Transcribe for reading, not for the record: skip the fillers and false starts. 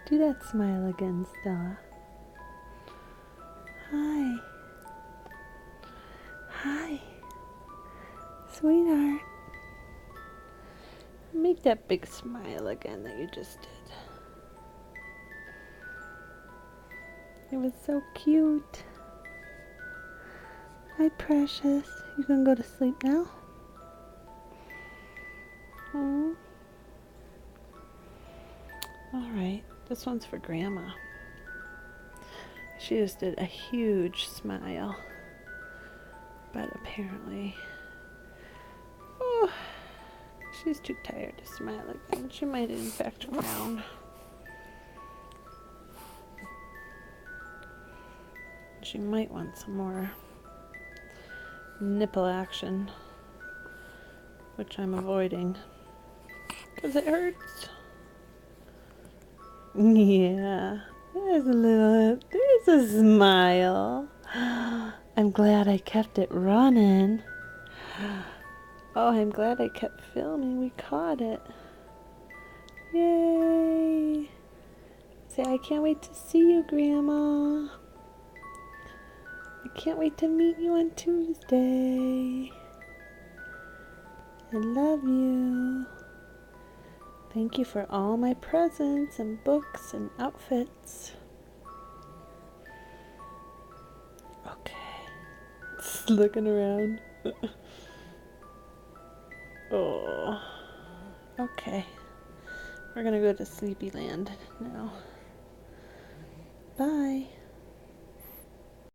Do that smile again, Stella. Hi. Hi. Sweetheart. Make that big smile again that you just did. It was so cute. Hi, precious. You can go to sleep now? Oh. Alright, this one's for Grandma. She just did a huge smile. But apparently, oh, she's too tired to smile again. She might infect Brown. She might want some more nipple action, which I'm avoiding because it hurts. Yeah, there's a smile. I'm glad I kept it running. Oh, I'm glad I kept filming. We caught it. Yay! Say, I can't wait to see you, Grandma. I can't wait to meet you on Tuesday. I love you. Thank you for all my presents and books and outfits. Okay. Just looking around. Oh. Okay. We're gonna go to Sleepyland now. Bye.